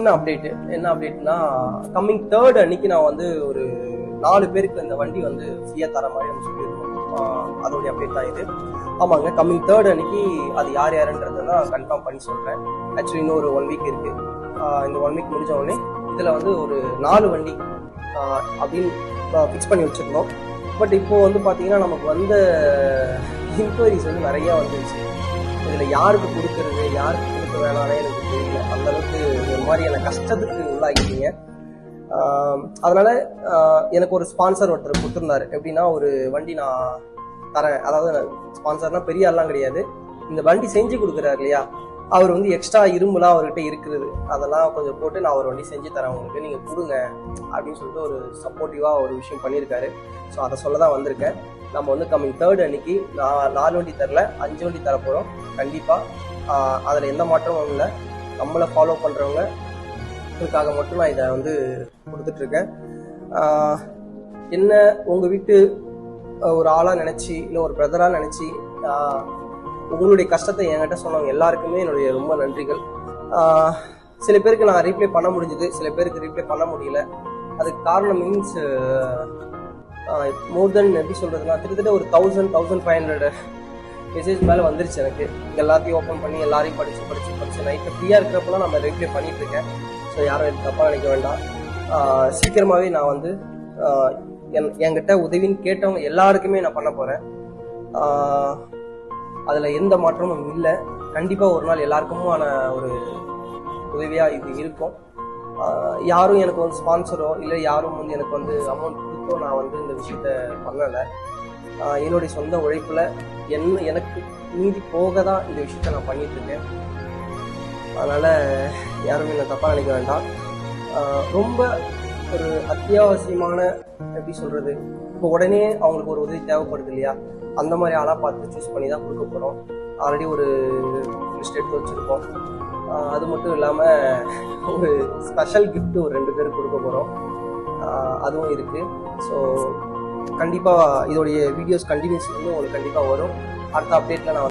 சின்ன அப்டேட். என்ன அப்டேட்னா, coming 3rd அன்னைக்கு நான் வந்து ஒரு 4 பேருக்கு இந்த வண்டி வந்து ஃப்ரீயா தர மாதிரி சொல்லியிருந்தோம். அதோடைய அப்டேட் தான் இது. ஆமாங்க, கம்மிங் 3rd அன்னைக்கு அது யார் யாருன்றதை நான் கன்ஃபார்ம் பண்ணி சொல்றேன். ஆக்சுவலி இன்னும் ஒரு 1 வீக் இருக்கு. இந்த 1 வீக் முடிஞ்ச உடனே இதுல வந்து ஒரு 4 வண்டி அப்படின்னு ஃபிக்ஸ் பண்ணி வச்சிருந்தோம். பட் இப்போ வந்து பாத்தீங்கன்னா நமக்கு வந்த இன்கொயரிஸ் வந்து நிறைய வந்துருச்சு. இதுல யாருக்கு கொடுக்கறது, யாருக்கு கொடுக்க வேணாம்னே எனக்கு தெரியல. அந்த அளவுக்கு ஒரு மாதிரியான கஷ்டத்துக்கு உள்ளாகிட்டீங்க. அதனால எனக்கு ஒரு ஸ்பான்சர் ஒருத்தர் கொடுத்துருந்தாரு. எப்படின்னா, ஒரு வண்டி நான் தரேன், அதாவது ஸ்பான்சர்னா பெரிய ஆள்லாம் கிடையாது, இந்த வண்டி செஞ்சு கொடுக்குறாரு இல்லையா, அவர் வந்து எக்ஸ்ட்ரா இரும்புலாம் அவர்கிட்ட இருக்கிறது, அதெல்லாம் கொஞ்சம் போட்டு நான் ஒரு வண்டி செஞ்சு தரேன் உங்களுக்கு, நீங்க கொடுங்க அப்படின்னு சொல்லிட்டு ஒரு சப்போர்ட்டிவா ஒரு விஷயம் பண்ணியிருக்காரு. ஸோ அதை சொல்ல தான் வந்திருக்கேன். நம்ம வந்து கம்மிங் 3rd அன்னைக்கு 4 வண்டி தரல, 5 வண்டி தரப்போறோம் கண்டிப்பா. அதுல எந்த மாற்றமும் இல்லை. நம்மளை ஃபாலோ பண்றவங்க இதுக்காக மட்டும் நான் இதை வந்து கொடுத்துட்டு இருக்கேன். என்ன உங்க வீட்டு ஒரு ஆளா நினைச்சு, இல்லை ஒரு பிரதரா நினைச்சு உங்களுடைய கஷ்டத்தை என்கிட்ட சொன்னவங்க எல்லாருக்குமே என்னுடைய ரொம்ப நன்றிகள். சில பேருக்கு நான் ரீப்ளை பண்ண முடிஞ்சது, சில பேருக்கு ரீப்ளை பண்ண முடியல. அதுக்கு காரணம் மீன்ஸ் மோர் தென் எப்படி சொல்றதுன்னா, கிட்டத்தட்ட ஒரு 1500 மெசேஜ் மேலே வந்துருச்சு எனக்கு. எல்லாத்தையும் ஓப்பன் பண்ணி எல்லாரையும் படிச்சு நைட்டு ஃப்ரீயாக இருக்கிறப்பெல்லாம் நம்ம ரீப்ளை பண்ணிட்டு இருக்கேன். ஸோ யாரும் எனக்கு தப்பாக நினைக்க வேண்டாம். சீக்கிரமாகவே நான் வந்து என்கிட்ட உதவின்னு கேட்டவங்க எல்லாருக்குமே நான் பண்ண போகிறேன். அதில் எந்த மாற்றமும் இல்லை. கண்டிப்பாக ஒரு நாள் எல்லாருக்குமான ஒரு உதவியாக இது இருக்கும். யாரும் எனக்கு வந்து ஸ்பான்சரோ இல்லை யாரும் வந்து எனக்கு வந்து அமௌண்ட் கொடுத்தோ நான் வந்து இந்த விஷயத்த பண்ணலை. என்னுடைய சொந்த உழைப்பில் எனக்கு மீதி போக தான் இந்த விஷயத்த நான் பண்ணிட்டு இருக்கேன். அதனால் யாருமே என்னை தப்பாக நினைக்க வேண்டாம். ரொம்ப ஒரு அத்தியாவசியமான, எப்படி சொல்கிறது, இப்போ உடனே அவங்களுக்கு ஒரு உதவி தேவைப்படுது இல்லையா, அந்த மாதிரி ஆளாக பார்த்து சூஸ் பண்ணி தான் கொடுக்க போகிறோம். ஆல்ரெடி ஒரு லிஸ்ட் எடுத்து வச்சுருக்கோம். அது மட்டும் இல்லாமல் ஒரு ஸ்பெஷல் கிஃப்ட் ஒரு 2 பேருக்கு கொடுக்க போகிறோம். அதுவும் இருக்குது. ஸோ கண்டிப்பாக இதோடைய வீடியோஸ் கண்டினியூஸ் வந்து உங்களுக்கு கண்டிப்பாக வரும். அடுத்த அப்டேட்டில் நான்